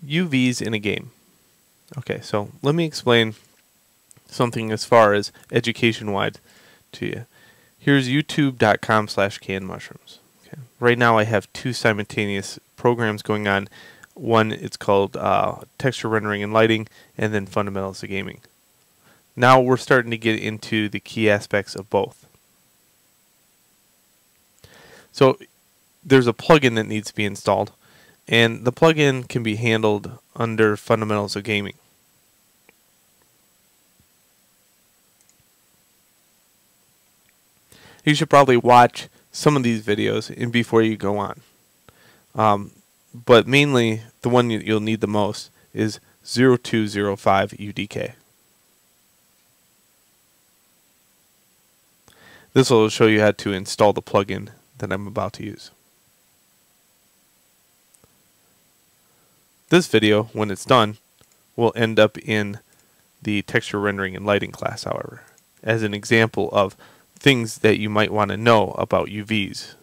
UVs in a game. Okay, so let me explain something as far as education-wide to you. Here's youtube.com/cannedmushrooms. Okay. Right now I have two simultaneous programs going on. One, it's called texture rendering and lighting, and then fundamentals of gaming. Now we're starting to get into the key aspects of both. So there's a plugin that needs to be installed, and the plugin can be handled under fundamentals of gaming. You should probably watch some of these videos before you go on. But mainly, the one you'll need the most is 0205 UDK. This will show you how to install the plugin that I'm about to use. This video, when it's done, will end up in the texture rendering and lighting class, however, as an example of things that you might want to know about UVs.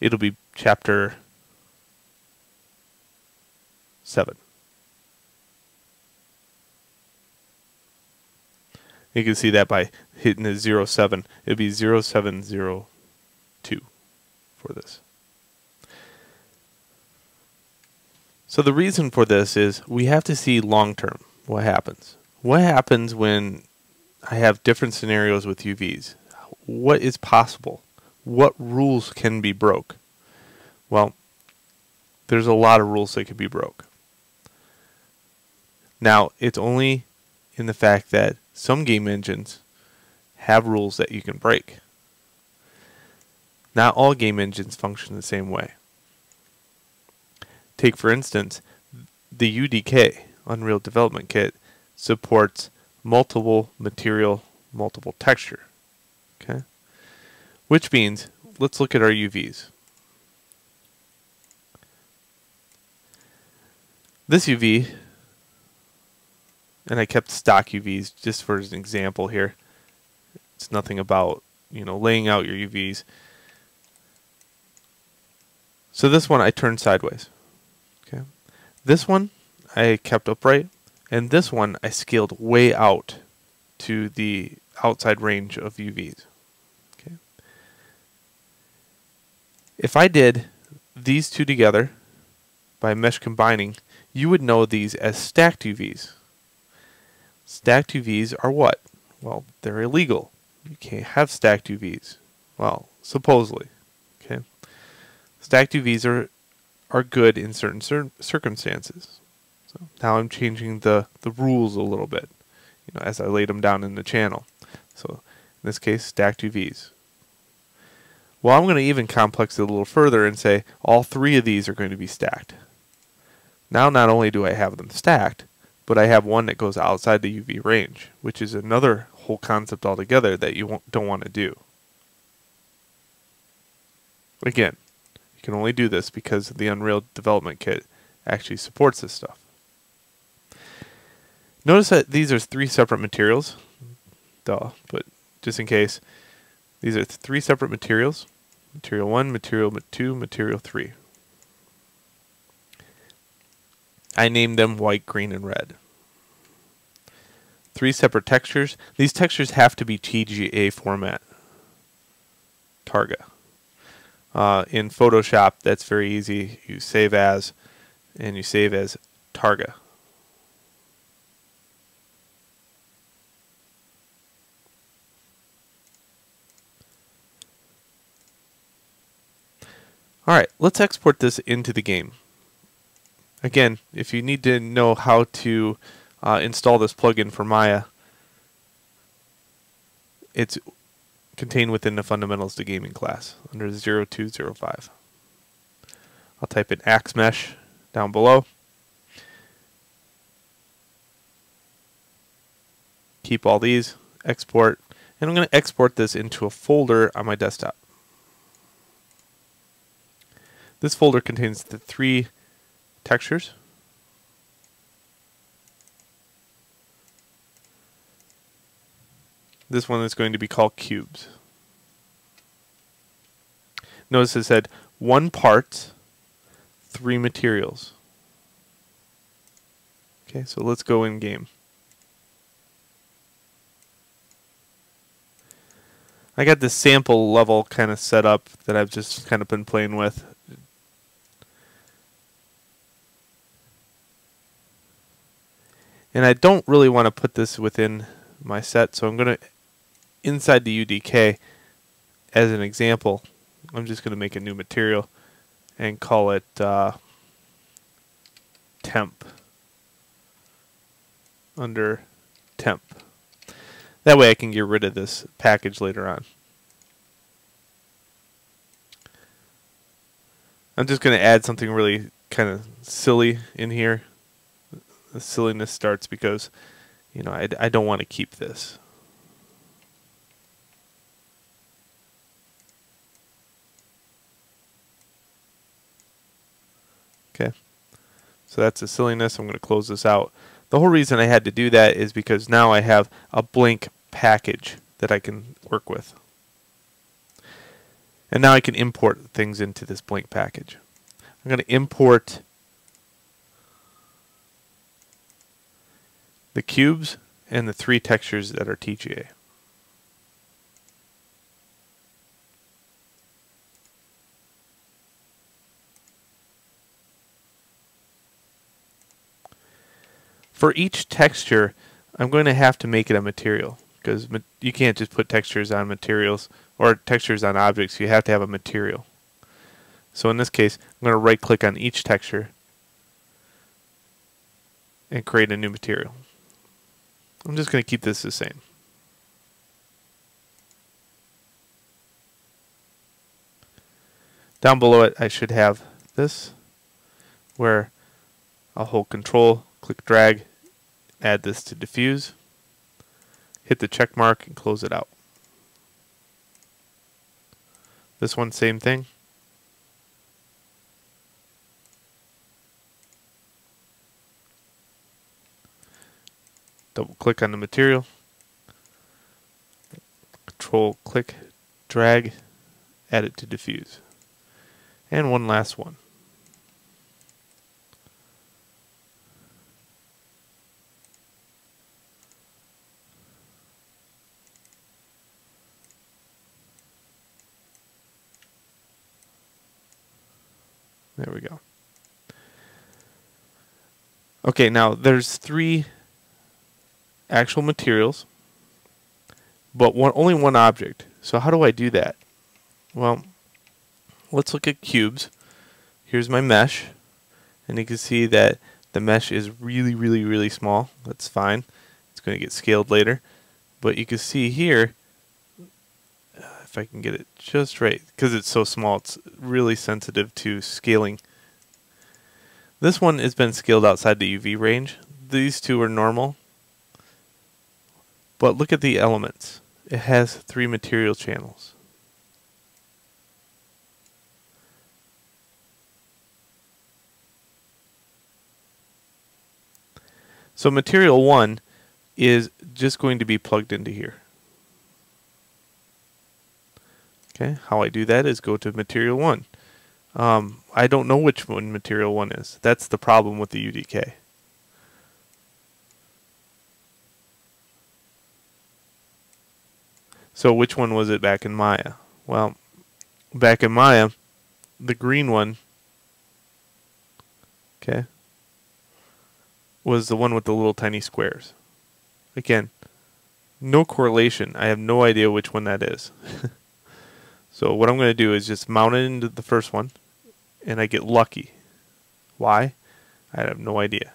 It'll be chapter 7. You can see that by hitting the 07. It'd be 0702 for this. So the reason for this is we have to see long term what happens. What happens when I have different scenarios with UVs? What is possible? What rules can be broke? Well, there's a lot of rules that can be broke. Now, it's only in the fact that some game engines have rules that you can break. Not all game engines function the same way. Take, for instance, the UDK, Unreal Development Kit, supports multiple material, multiple texture. Okay? Which means, let's look at our UVs. This UV, and I kept stock UVs just for an example here. It's nothing about, laying out your UVs. So this one I turned sideways. Okay. This one I kept upright, and this one I scaled way out to the outside range of UVs. Okay. If I did these two together by mesh combining, you would know these as stacked UVs. Stacked UVs are what? Well, they're illegal. You can't have stacked UVs. Well, supposedly. Okay. Stacked UVs are good in certain circumstances. So now I'm changing the rules a little bit, as I laid them down in the channel. So in this case, stacked UVs. Well, I'm going to even complex it a little further and say all three of these are going to be stacked. Now not only do I have them stacked, but I have one that goes outside the UV range, which is another whole concept altogether that you don't want to do. Again, you can only do this because the Unreal Development Kit actually supports this stuff. Notice that these are three separate materials. Duh, but just in case, these are three separate materials. Material 1, Material 2, Material 3. I named them white, green, and red. Three separate textures. These textures have to be TGA format. Targa. In Photoshop, that's very easy. You save as, and you save as Targa. Alright, let's export this into the game. Again, if you need to know how to install this plugin for Maya, it's contained within the Fundamentals to Gaming class under 0205. I'll type in Axe Mesh down below. Keep all these, export, and I'm going to export this into a folder on my desktop. This folder contains the three textures. This one is going to be called cubes. Notice it said one part 3 materials. Okay, so let's go in game. I got this sample level kind of set up that I've just kind of been playing with. And I don't really want to put this within my set, so I'm going to, inside the UDK, as an example, I'm just going to make a new material and call it temp under temp. That way I can get rid of this package later on. I'm just going to add something really kind of silly in here. The silliness starts because, you know, I don't want to keep this. Okay, so that's the silliness. I'm going to close this out. The whole reason I had to do that is because now I have a blank package that I can work with. And now I can import things into this blank package. I'm going to import the cubes and the 3 textures that are TGA. For each texture, I'm going to have to make it a material, because you can't just put textures on materials or textures on objects. You have to have a material. So in this case, I'm going to right click on each texture and create a new material. I'm just going to keep this the same. Down below it, I should have this, where I'll hold Control, click drag, add this to diffuse, hit the check mark, and close it out. This one, same thing. Double click on the material, Control, click, drag, add it to diffuse. And one last one. There we go. Okay, now there's 3 actual materials, but only one object. So how do I do that? Well, let's look at cubes. Here's my mesh, and you can see that the mesh is really small. That's fine. It's going to get scaled later. But you can see here, if I can get it just right, because it's so small, it's really sensitive to scaling. This one has been scaled outside the UV range. These 2 are normal. But look at the elements. It has 3 material channels. So material 1 is just going to be plugged into here. Okay, how I do that is go to material 1. I don't know which one material 1 is. That's the problem with the UDK. So which one was it back in Maya? Well, back in Maya, the green one, okay, was the one with the little tiny squares. Again, no correlation. I have no idea which one that is. So what I'm going to do is just mount it into the first one, and I get lucky. Why? I have no idea.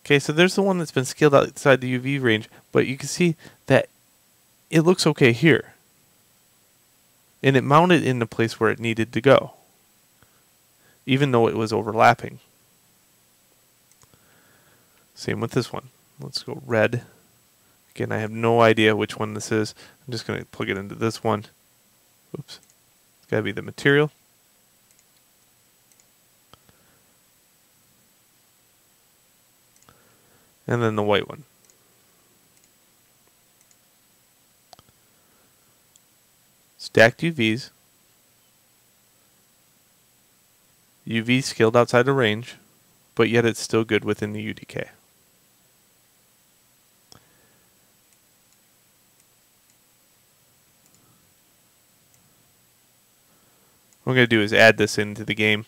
Okay, so there's the one that's been scaled outside the UV range, but you can see that it looks okay here. And it mounted in the place where it needed to go, even though it was overlapping. Same with this one. Let's go red. Again, I have no idea which one this is. I'm just going to plug it into this one. Oops. It's got to be the material. And then the white one. Stacked UVs. UV scaled outside of range, but yet it's still good within the UDK. What I'm going to do is add this into the game.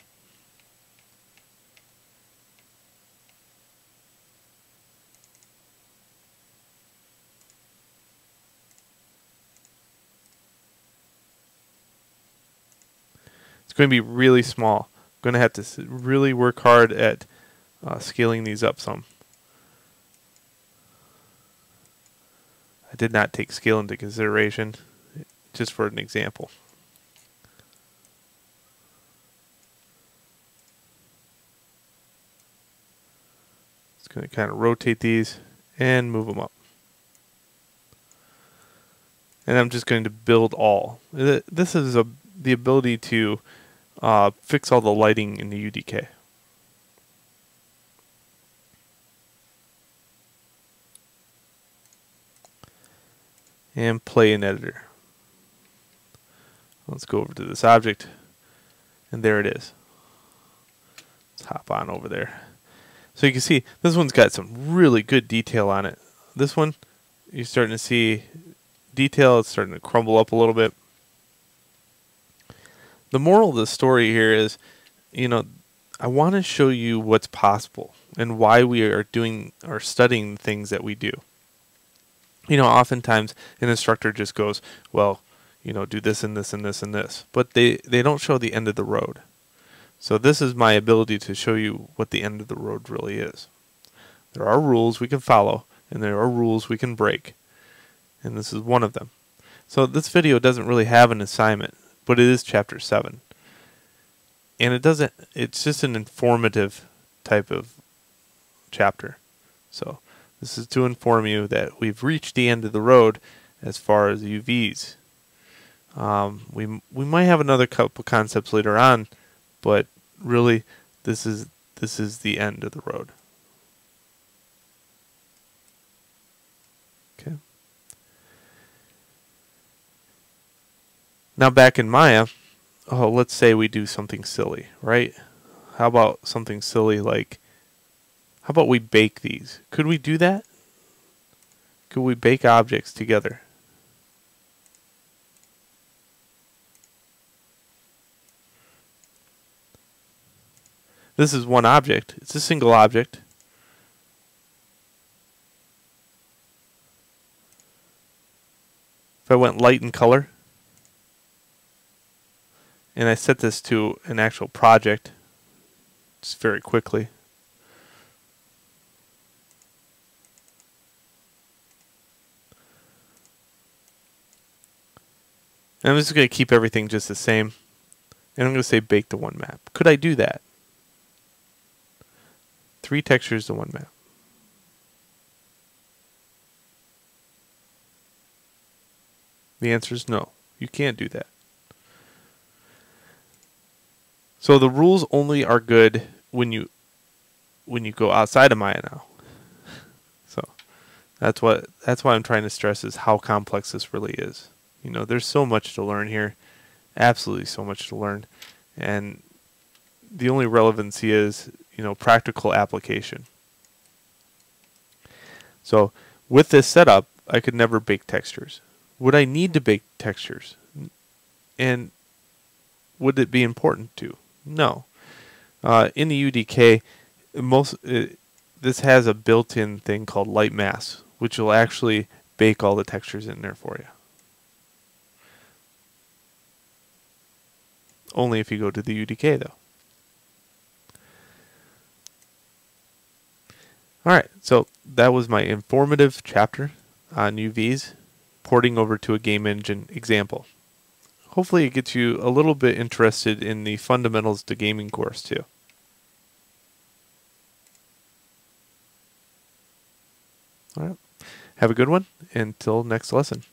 It's going to be really small. I'm going to have to really work hard at scaling these up some. I did not take scale into consideration, just for an example. It's going to kind of rotate these and move them up. And I'm just going to build all. This is the ability to fix all the lighting in the UDK. And play in editor. Let's go over to this object, and there it is. Let's hop on over there. So you can see this one's got some really good detail on it. This one, you're starting to see detail. It's starting to crumble up a little bit. The moral of the story here is, I want to show you what's possible and why we are doing or studying the things that we do. Oftentimes an instructor just goes, well, do this and this and this and this, but they don't show the end of the road. So this is my ability to show you what the end of the road really is. There are rules we can follow, and there are rules we can break, and this is one of them. So this video doesn't really have an assignment, but it is chapter 7. And it's just an informative type of chapter. So this is to inform you that we've reached the end of the road as far as UVs. We might have another couple concepts later on, but really this is the end of the road. Okay. Now back in Maya, let's say we do something silly, right? How about something silly like, how about we bake these? Could we do that? Could we bake objects together? This is one object. It's a single object. If I went light in color, and I set this to an actual project, just very quickly. And I'm just going to keep everything just the same. And I'm going to say bake to one map. Could I do that? 3 textures to one map. The answer is no. You can't do that. So the rules only are good when you go outside of Maya now. So that's why I'm trying to stress is how complex this really is. There's so much to learn here. Absolutely so much to learn. And the only relevancy is, practical application. So with this setup, I could never bake textures. Would I need to bake textures? And would it be important to? No. In the UDK, this has a built-in thing called light mass, which will actually bake all the textures in there for you. Only if you go to the UDK, though. Alright, so that was my informative chapter on UVs, porting over to a game engine example. Hopefully it gets you a little bit interested in the fundamentals to gaming course too. Alright, have a good one until next lesson.